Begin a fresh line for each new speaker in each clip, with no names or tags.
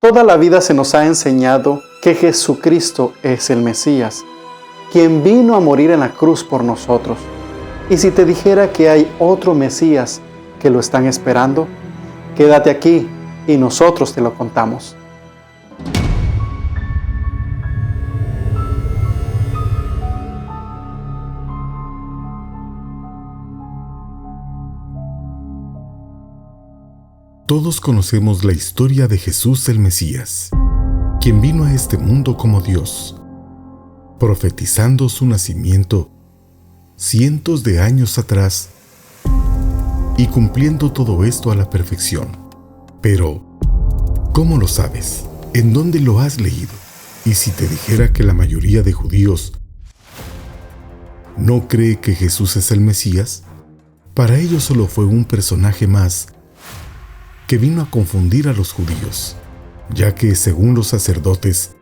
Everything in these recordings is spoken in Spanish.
Toda la vida se nos ha enseñado que Jesucristo es el Mesías, quien vino a morir en la cruz por nosotros. Y si te dijera que hay otro Mesías que lo están esperando, quédate aquí y nosotros te lo contamos.
Todos conocemos la historia de Jesús el Mesías, quien vino a este mundo como Dios, profetizando su nacimiento cientos de años atrás y cumpliendo todo esto a la perfección. Pero, ¿cómo lo sabes? ¿En dónde lo has leído? Y si te dijera que la mayoría de judíos no cree que Jesús es el Mesías, para ellos solo fue un personaje más que vino a confundir a los judíos, ya que, según los sacerdotes,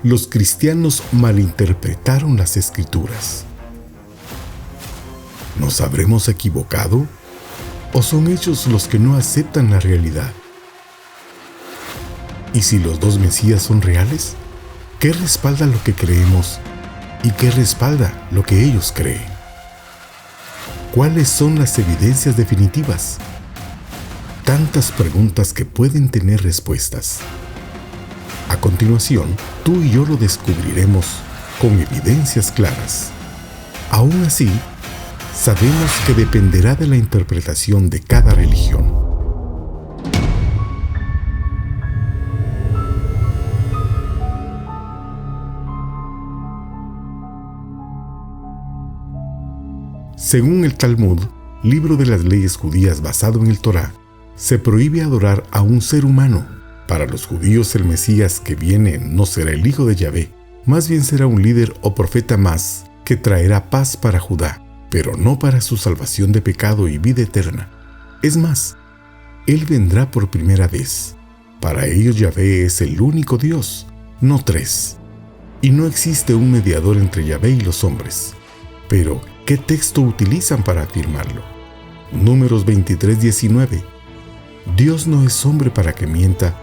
los cristianos malinterpretaron las Escrituras. ¿Nos habremos equivocado? ¿O son ellos los que no aceptan la realidad? ¿Y si los dos Mesías son reales? ¿Qué respalda lo que creemos y qué respalda lo que ellos creen? ¿Cuáles son las evidencias definitivas? Tantas preguntas que pueden tener respuestas. A continuación, tú y yo lo descubriremos con evidencias claras. Aún así, sabemos que dependerá de la interpretación de cada religión. Según el Talmud, libro de las leyes judías basado en el Torá, se prohíbe adorar a un ser humano. Para los judíos, el Mesías que viene no será el hijo de Yahvé, más bien será un líder o profeta más que traerá paz para Judá, pero no para su salvación de pecado y vida eterna. Es más, Él vendrá por primera vez. Para ellos Yahvé es el único Dios, no tres. Y no existe un mediador entre Yahvé y los hombres. Pero, ¿qué texto utilizan para afirmarlo? Números 23:19. Dios no es hombre para que mienta,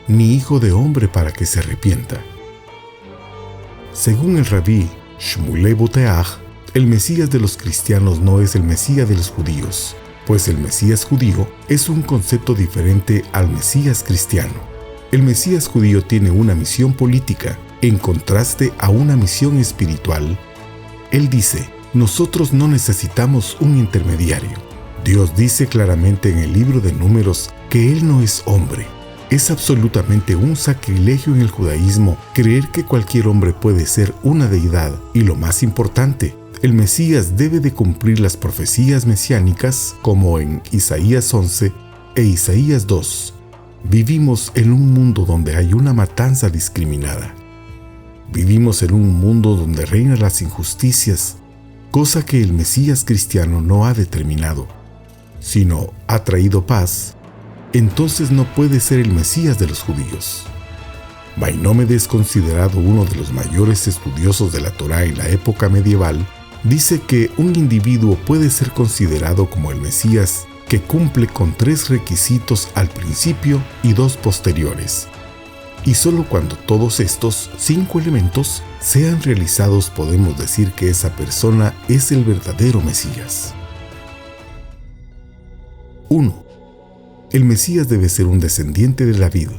ni hijo de hombre para que se arrepienta. Según el rabí Shmuley Boteach, el Mesías de los cristianos no es el Mesías de los judíos, pues el Mesías judío es un concepto diferente al Mesías cristiano. El Mesías judío tiene una misión política, en contraste a una misión espiritual. Él dice: nosotros no necesitamos un intermediario. Dios dice claramente en el libro de Números que Él no es hombre. Es absolutamente un sacrilegio en el judaísmo creer que cualquier hombre puede ser una deidad. Y lo más importante, el Mesías debe de cumplir las profecías mesiánicas como en Isaías 11 e Isaías 2. Vivimos en un mundo donde hay una matanza discriminada. Vivimos en un mundo donde reinan las injusticias, cosa que el Mesías cristiano no ha determinado, sino ha traído paz. Entonces no puede ser el Mesías de los judíos. Maimónides, considerado uno de los mayores estudiosos de la Torá en la época medieval, dice que un individuo puede ser considerado como el Mesías que cumple con 3 requisitos al principio y 2 posteriores. Y solo cuando todos estos 5 elementos sean realizados podemos decir que esa persona es el verdadero Mesías. 1. El Mesías debe ser un descendiente de David.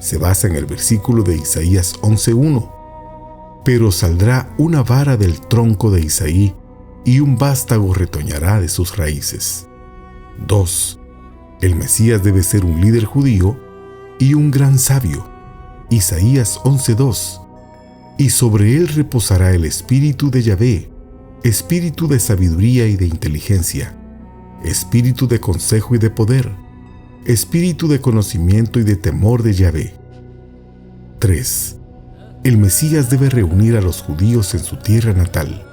Se basa en el versículo de Isaías 11:1. Pero saldrá una vara del tronco de Isaí y un vástago retoñará de sus raíces. 2. El Mesías debe ser un líder judío y un gran sabio. Isaías 11:2. Y sobre él reposará el espíritu de Yahvé, espíritu de sabiduría y de inteligencia, espíritu de consejo y de poder, espíritu de conocimiento y de temor de Yahvé. 3. El Mesías debe reunir a los judíos en su tierra natal.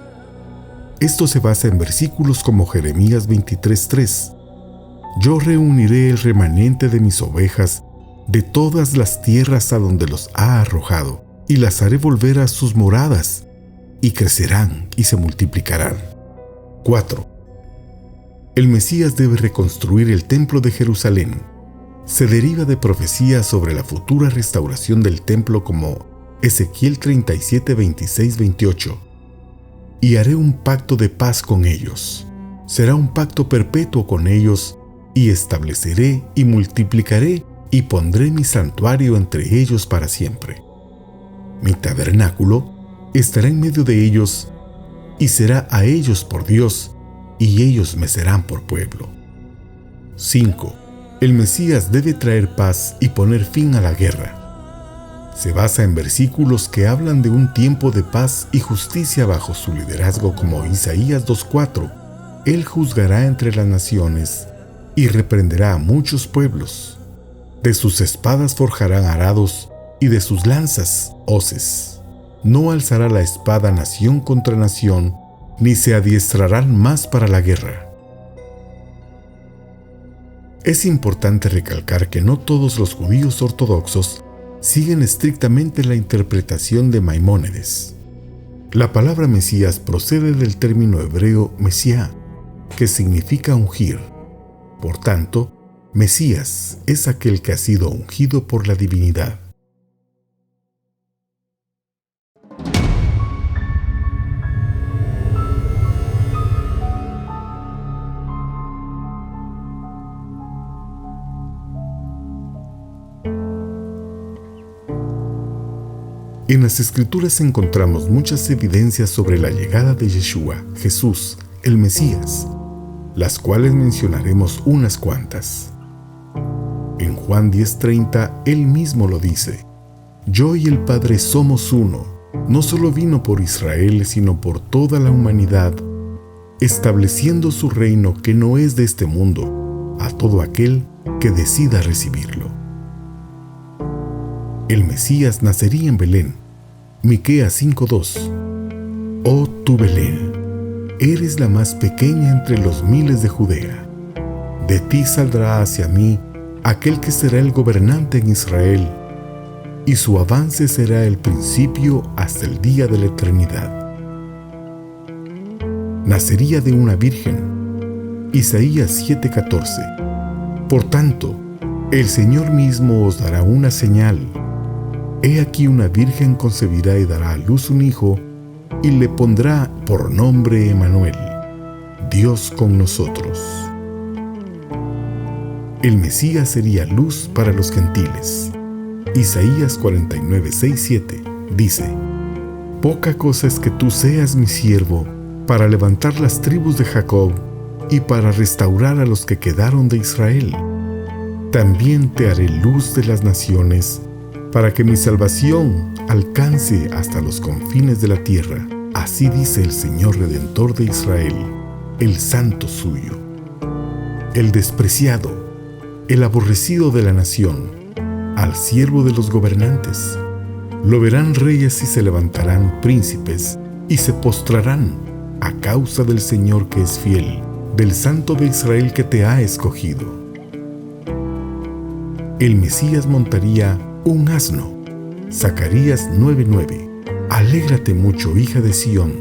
Esto se basa en versículos como Jeremías 23:3. Yo reuniré el remanente de mis ovejas de todas las tierras a donde los ha arrojado, y las haré volver a sus moradas, y crecerán y se multiplicarán. 4. El Mesías debe reconstruir el templo de Jerusalén. se deriva de profecías sobre la futura restauración del templo como Ezequiel 37, 26, 28. Y haré un pacto de paz con ellos. Será un pacto perpetuo con ellos, y estableceré y multiplicaré y pondré mi santuario entre ellos para siempre. Mi tabernáculo estará en medio de ellos, y será a ellos por Dios, y ellos me serán por pueblo. 5. El Mesías debe traer paz y poner fin a la guerra. Se basa en versículos que hablan de un tiempo de paz y justicia bajo su liderazgo, como Isaías 2:4. Él juzgará entre las naciones y reprenderá a muchos pueblos. De sus espadas forjarán arados y de sus lanzas hoces. No alzará la espada nación contra nación, ni se adiestrarán más para la guerra. Es importante recalcar que no todos los judíos ortodoxos siguen estrictamente la interpretación de Maimónides. La palabra Mesías procede del término hebreo Mesiá, que significa ungir. Por tanto, Mesías es aquel que ha sido ungido por la divinidad. En las Escrituras encontramos muchas evidencias sobre la llegada de Yeshua, Jesús, el Mesías, las cuales mencionaremos unas cuantas. En Juan 10:30, Él mismo lo dice: Yo y el Padre somos uno. No solo vino por Israel, sino por toda la humanidad, estableciendo su reino que no es de este mundo, a todo aquel que decida recibirlo. El Mesías nacería en Belén. Miqueas 5:2. Oh tú Belén, eres la más pequeña entre los miles de Judea. De ti saldrá hacia mí aquel que será el gobernante en Israel, y su avance será el principio hasta el día de la eternidad. Nacería de una virgen. Isaías 7:14. Por tanto, el Señor mismo os dará una señal. He aquí una virgen concebirá y dará a luz un hijo, y le pondrá por nombre Emmanuel, Dios con nosotros. El Mesías sería luz para los gentiles. Isaías 49:6-7 dice: Poca cosa es que tú seas mi siervo, para levantar las tribus de Jacob y para restaurar a los que quedaron de Israel. También te haré luz de las naciones, para que mi salvación alcance hasta los confines de la tierra. Así dice el Señor Redentor de Israel, el Santo suyo. El despreciado, el aborrecido de la nación, al siervo de los gobernantes. Lo verán reyes y se levantarán príncipes y se postrarán a causa del Señor que es fiel, del Santo de Israel que te ha escogido. El Mesías montaría un asno. Zacarías 9:9. Alégrate mucho, hija de Sión.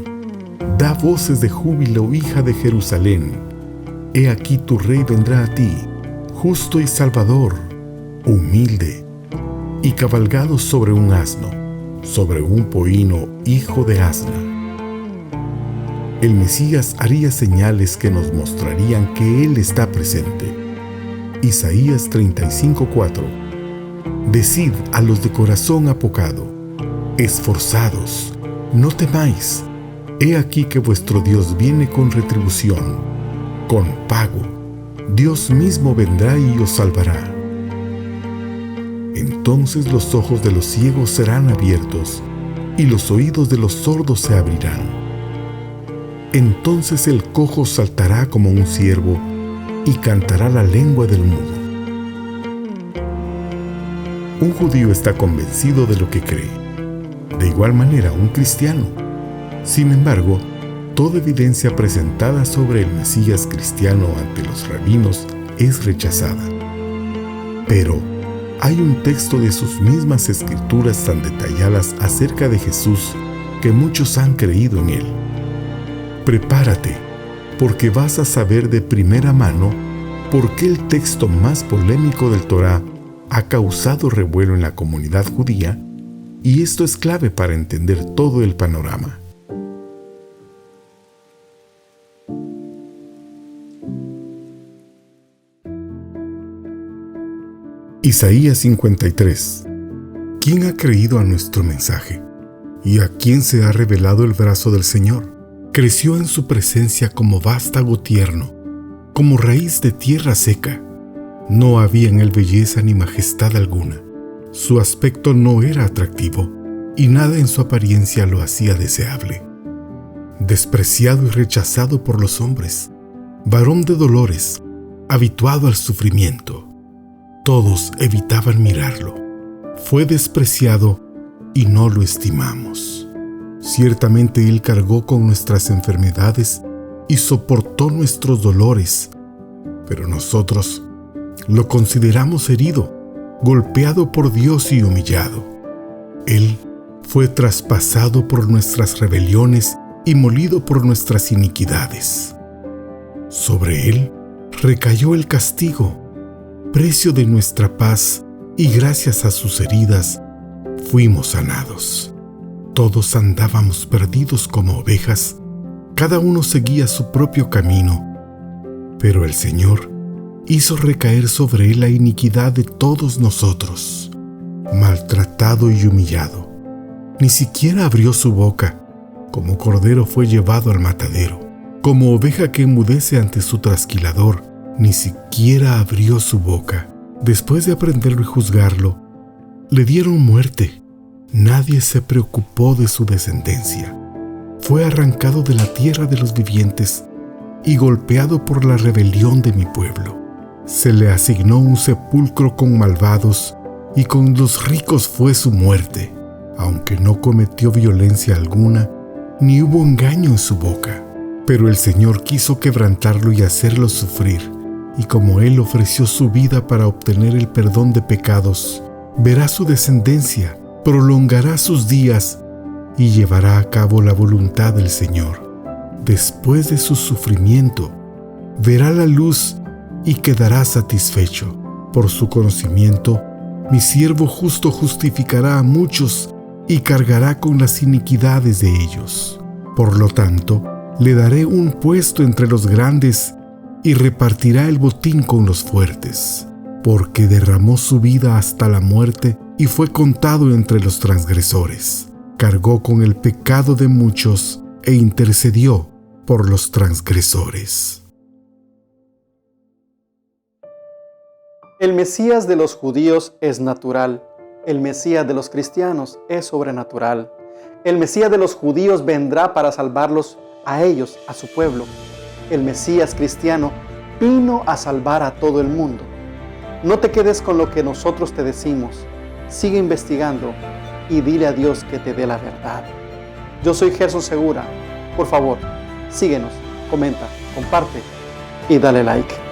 Da voces de júbilo, hija de Jerusalén. He aquí tu rey vendrá a ti, justo y salvador, humilde, y cabalgado sobre un asno, sobre un pollino, hijo de asna. El Mesías haría señales que nos mostrarían que Él está presente. Isaías 35:4. Decid a los de corazón apocado: esforzados, no temáis. He aquí que vuestro Dios viene con retribución, con pago. Dios mismo vendrá y os salvará. Entonces los ojos de los ciegos serán abiertos, y los oídos de los sordos se abrirán. Entonces el cojo saltará como un ciervo, y cantará la lengua del mudo. Un judío está convencido de lo que cree. De igual manera, un cristiano. Sin embargo, toda evidencia presentada sobre el Mesías cristiano ante los rabinos es rechazada. Pero hay un texto de sus mismas escrituras tan detalladas acerca de Jesús que muchos han creído en él. Prepárate, porque vas a saber de primera mano ¿Por qué el texto más polémico del Torá ha causado revuelo en la comunidad judía? Y esto es clave para entender todo el panorama. Isaías 53. ¿Quién ha creído a nuestro mensaje? ¿Y a quién se ha revelado el brazo del Señor? Creció en su presencia como vástago tierno, como raíz de tierra seca. No había en él belleza ni majestad alguna. Su aspecto no era atractivo, y nada en su apariencia lo hacía deseable. Despreciado y rechazado por los hombres, varón de dolores, habituado al sufrimiento. Todos evitaban mirarlo. Fue despreciado y no lo estimamos. Ciertamente Él cargó con nuestras enfermedades y soportó nuestros dolores, pero nosotros lo consideramos herido, golpeado por Dios y humillado. Él fue traspasado por nuestras rebeliones y molido por nuestras iniquidades. Sobre Él recayó el castigo, precio de nuestra paz, y gracias a sus heridas fuimos sanados. Todos andábamos perdidos como ovejas, cada uno seguía su propio camino, pero el Señor hizo recaer sobre él la iniquidad de todos nosotros. Maltratado y humillado, ni siquiera abrió su boca. Como cordero fue llevado al matadero, como oveja que enmudece ante su trasquilador, ni siquiera abrió su boca. Después de aprenderlo y juzgarlo, le dieron muerte. Nadie se preocupó de su descendencia. Fue arrancado de la tierra de los vivientes y golpeado por la rebelión de mi pueblo. Se le asignó un sepulcro con malvados, y con los ricos fue su muerte, aunque no cometió violencia alguna, ni hubo engaño en su boca. Pero el Señor quiso quebrantarlo y hacerlo sufrir, y como Él ofreció su vida para obtener el perdón de pecados, verá su descendencia, prolongará sus días y llevará a cabo la voluntad del Señor. Después de su sufrimiento, verá la luz y quedará satisfecho. Por su conocimiento, mi siervo justo justificará a muchos y cargará con las iniquidades de ellos. Por lo tanto, le daré un puesto entre los grandes y repartirá el botín con los fuertes, porque derramó su vida hasta la muerte y fue contado entre los transgresores. Cargó con el pecado de muchos e intercedió por los transgresores.
El Mesías de los judíos es natural. El Mesías de los cristianos es sobrenatural. El Mesías de los judíos vendrá para salvarlos a ellos, a su pueblo. El Mesías cristiano vino a salvar a todo el mundo. No te quedes con lo que nosotros te decimos. Sigue investigando y dile a Dios que te dé la verdad. Yo soy Gerson Segura. Por favor, síguenos, comenta, comparte y dale like.